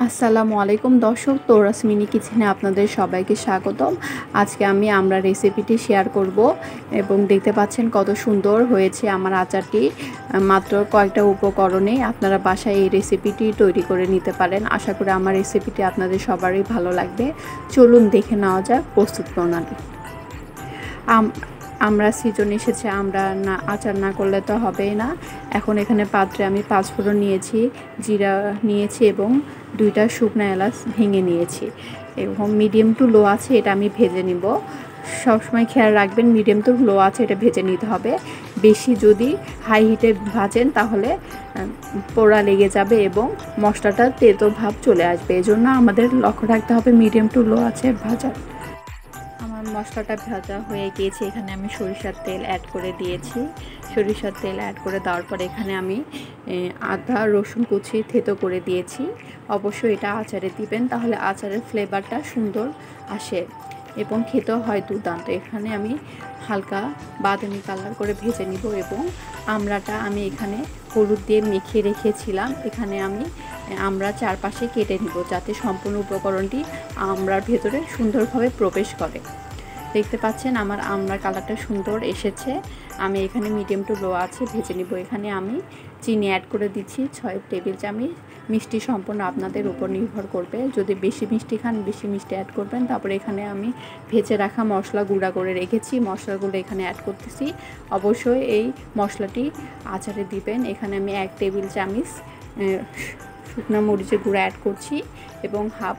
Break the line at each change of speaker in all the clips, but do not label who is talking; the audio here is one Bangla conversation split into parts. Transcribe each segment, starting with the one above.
আসসালামু আলাইকুম দর্শক, তোরাস মিনি কিচেনে আপনাদের সবাইকে স্বাগতম। আজকে আমি আমরা রেসিপিটি শেয়ার করব এবং দেখতে পাচ্ছেন কত সুন্দর হয়েছে আমার আচারটি। মাত্র কয়েকটা উপকরণে আপনারা বাসায় এই রেসিপিটি তৈরি করে নিতে পারেন। আশা করি আমার রেসিপিটি আপনাদের সবারই ভালো লাগবে। চলুন দেখে নেওয়া যাক প্রস্তুত প্রণালী। আমরা সিজন এসেছে, আমরা না আচার না করলে তো হবেই না। এখন এখানে পাত্রে আমি 5 ফোড়ন নিয়েছি, জিরা নিয়েছি এবং 2টা শুকনো এলাচ ভেঙে নিয়েছি এবং মিডিয়াম টু লো আছে এটা আমি ভেজে নিব। সবসময় খেয়াল রাখবেন মিডিয়াম টু লো আছে এটা ভেজে নিতে হবে। বেশি যদি হাই হিটে ভাজেন তাহলে পোড়া লেগে যাবে এবং মশলাটা তেতো ভাব চলে আসবে। এজন্য আমাদের লক্ষ্য রাখতে হবে মিডিয়াম টু লো আছে ভাজা। আমার মশলাটা ভাজা হয়ে গিয়েছে, এখানে আমি সরিষার তেল অ্যাড করে দিয়েছি। সরিষার তেল অ্যাড করে দেওয়ার পর এখানে আমি আদা রসুন কুচি থেতো করে দিয়েছি। অবশ্যই এটা আচারে দিবেন, তাহলে আচারের ফ্লেভারটা সুন্দর আসে এবং খেতেও হয় দুর্দান্ত। এখানে আমি হালকা বাদামি কালার করে ভেজে নিব এবং আমড়াটা আমি এখানে হলুদ দিয়ে মেখে রেখেছিলাম। এখানে আমি আমরা চারপাশে কেটে নিব যাতে সম্পূর্ণ উপকরণটি আমড়ার ভেতরে সুন্দরভাবে প্রবেশ করে। দেখতে পাচ্ছেন আমার আমড়ার কালারটা সুন্দর এসেছে। আমি এখানে মিডিয়াম টু লো আছে ভেজে নিব। এখানে আমি চিনি অ্যাড করে দিচ্ছি 6 টেবিল চামচ। মিষ্টি সম্পূর্ণ আপনাদের উপর নির্ভর করবে, যদি বেশি মিষ্টি খান বেশি মিষ্টি অ্যাড করবেন। তারপরে এখানে আমি ভেজে রাখা মশলা গুঁড়া করে রেখেছি, মশলাগুলো এখানে অ্যাড করতেছি। অবশ্যই এই মশলাটি আচারে দিবেন। এখানে আমি 1 টেবিল চামচ শুকনো মরিচের গুঁড়া অ্যাড করছি এবং হাফ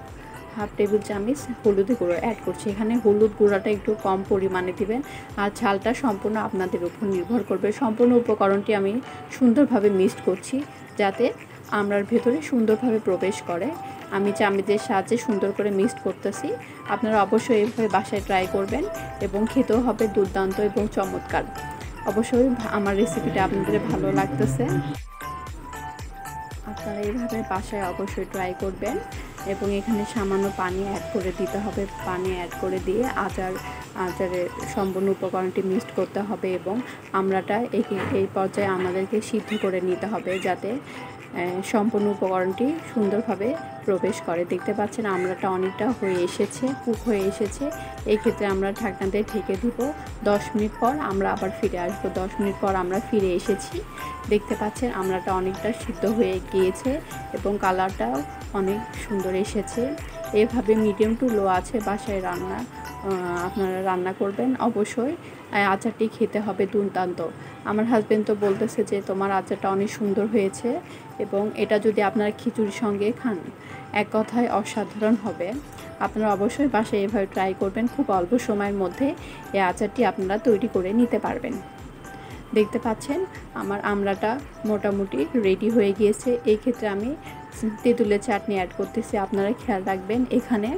টেবিল চামচ হলুদের গুঁড়ো অ্যাড করছি। এখানে হলুদ গুঁড়াটা একটু কম পরিমাণে দিবেন আর ঝালটা সম্পূর্ণ আপনাদের উপর নির্ভর করবে। সম্পূর্ণ উপকরণটি আমি সুন্দরভাবে মিক্সড করছি যাতে আমড়ার ভেতরে সুন্দরভাবে প্রবেশ করে। আমি চামচের সাহায্যে সুন্দর করে মিক্সড করতেছি। আপনারা অবশ্যই এইভাবে বাসায় ট্রাই করবেন এবং খেতেও হবে দুর্দান্ত এবং চমৎকার। অবশ্যই আমার রেসিপিটা আপনাদের ভালো লাগতেছে, আপনারা এইভাবে বাসায় অবশ্যই ট্রাই করবেন। এবং এখানে সামান্য পানি অ্যাড করে দিতে হবে। পানি অ্যাড করে দিয়ে আচারের সম্পূর্ণ উপকরণটি মিক্সড করতে হবে এবং আমড়াটা এই পর্যায়ে আমাদেরকে সিদ্ধ করে নিতে হবে যাতে সম্পূর্ণ উপকরণটি সুন্দরভাবে প্রবেশ করে। দেখতে পাচ্ছেন আমড়াটা অনেকটা হয়ে এসেছে, কুক হয়ে এসেছে। এই ক্ষেত্রে আমরা ঢাকনা দিয়ে ঢেকে দিব। 10 মিনিট পর আমরা আবার ফিরে আসবো। 10 মিনিট পর আমরা ফিরে এসেছি। দেখতে পাচ্ছেন আমড়াটা অনেকটা সিদ্ধ হয়ে গিয়েছে এবং কালারটাও অনেক সুন্দর এসেছে। এভাবে মিডিয়াম টু লো আছে বাসায় আপনারা রান্না করবেন। অবশ্যই আচারটি খেতে হবে দুর্দান্ত। আমার হাজব্যান্ড তো বলতেছে যে তোমার আচারটা অনেক সুন্দর হয়েছে এবং এটা যদি আপনারা খিচুড়ির সঙ্গে খান এক কথায় অসাধারণ হবে। আপনারা অবশ্যই বাসায় এভাবে ট্রাই করবেন। খুব অল্প সময়ের মধ্যে এই আচারটি আপনারা তৈরি করে নিতে পারবেন। দেখতে পাচ্ছেন আমার আমড়াটা মোটামুটি রেডি হয়ে গিয়েছে। এই ক্ষেত্রে আমি তেঁতুলের চাটনি অ্যাড করতেছি। আপনারা খেয়াল রাখবেন এখানে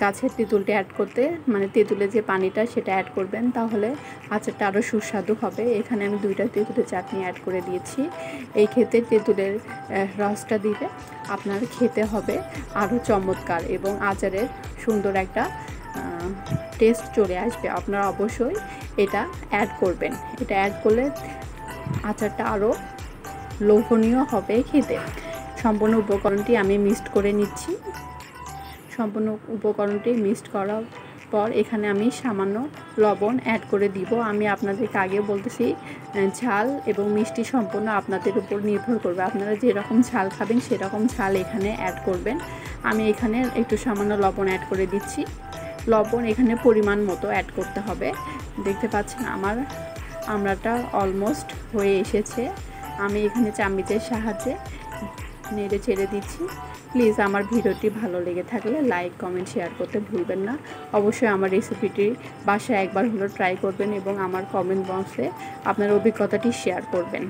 গাছের তেঁতুলটা অ্যাড করতে, মানে তেঁতুলের যে পানিটা সেটা অ্যাড করবেন, তাহলে আচারটা আরও সুস্বাদু হবে। এখানে আমি 2টা তেঁতুলের চাটনি অ্যাড করে দিয়েছি। এই ক্ষেত্রে তেঁতুলের রসটা দিলে আপনার খেতে হবে আরও চমৎকার এবং আচারের সুন্দর একটা টেস্ট চলে আসবে। আপনারা অবশ্যই এটা অ্যাড করবেন। এটা অ্যাড করলে আচারটা আরও লোভনীয় হবে খেতে। সম্পূর্ণ উপকরণটি আমি মিক্সড করে নিচ্ছি। সম্পূর্ণ উপকরণটি মিক্সড করার পর এখানে আমি সামান্য লবণ অ্যাড করে দিব। আমি আপনাদেরকে আগে বলতেছি ঝাল এবং মিষ্টি সম্পূর্ণ আপনাদের উপর নির্ভর করবে। আপনারা যেরকম ঝাল খাবেন সেরকম ঝাল এখানে অ্যাড করবেন। আমি এখানে একটু সামান্য লবণ অ্যাড করে দিচ্ছি। লবণ এখানে পরিমাণ মতো অ্যাড করতে হবে। দেখতে পাচ্ছেন আমার আমড়াটা অলমোস্ট হয়ে এসেছে। আমি এখানে চামচের সাহায্যে নেড়ে চেড়ে দিচ্ছি। প্লিজ আমার ভিডিওটি ভালো লেগে থাকলে লাইক কমেন্ট শেয়ার করতে ভুলবেন না। অবশ্যই আমার রেসিপিটি বাসায় একবার হলো ট্রাই করবেন এবং আমার কমেন্ট বক্সে আপনার অভিজ্ঞতাটি শেয়ার করবেন।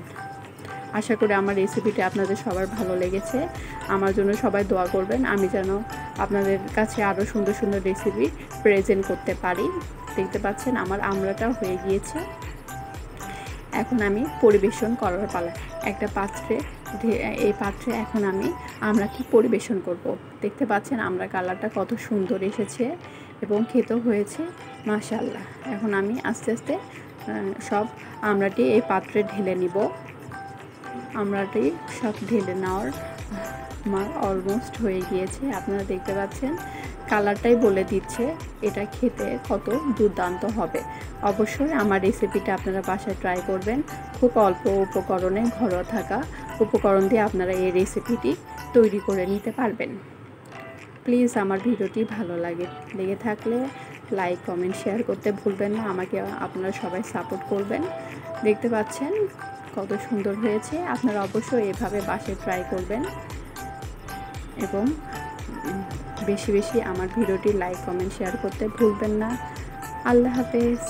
আশা করি আমার রেসিপিটি আপনাদের সবার ভালো লেগেছে। আমার জন্য সবাই দোয়া করবেন আমি যেন আপনাদের কাছে আরও সুন্দর সুন্দর রেসিপি প্রেজেন্ট করতে পারি। দেখতে পাচ্ছেন আমার আমড়াটা হয়ে গিয়েছে। এখন আমি পরিবেশন করার পালা। একটা পাত্রে এই পাত্রে এখন আমি আমড়াটি পরিবেশন করব। দেখতে পাচ্ছেন আমড়ার কালারটা কত সুন্দর এসেছে এবং খেতেও হয়েছে মাশাআল্লাহ। এখন আমি আস্তে আস্তে সব আমড়াটি এই পাত্রে ঢেলে নিব। আমড়াটি সব ঢেলে নেওয়ার আমার অলমোস্ট হয়ে গিয়েছে। আপনারা দেখতে পাচ্ছেন কালারটাই বলে দিচ্ছে এটা খেতে কত দুর্দান্ত হবে। অবশ্যই আমার রেসিপিটা আপনারা বাসায় ট্রাই করবেন। খুব অল্প উপকরণে, ঘরোয়া থাকা উপকরণ দিয়ে আপনারা এই রেসিপিটি তৈরি করে নিতে পারবেন। প্লিজ আমার ভিডিওটি ভালো লেগে থাকলে লাইক, কমেন্ট, শেয়ার করতে ভুলবেন না। আমাকে আপনারা সবাই সাপোর্ট করবেন। দেখতে পাচ্ছেন কত সুন্দর হয়েছে। আপনারা অবশ্যই এভাবে বাসায় ট্রাই করবেন এবং বেশি বেশি আমার ভিডিওটি লাইক, কমেন্ট, শেয়ার করতে ভুলবেন না। আল্লাহ হাফেজ।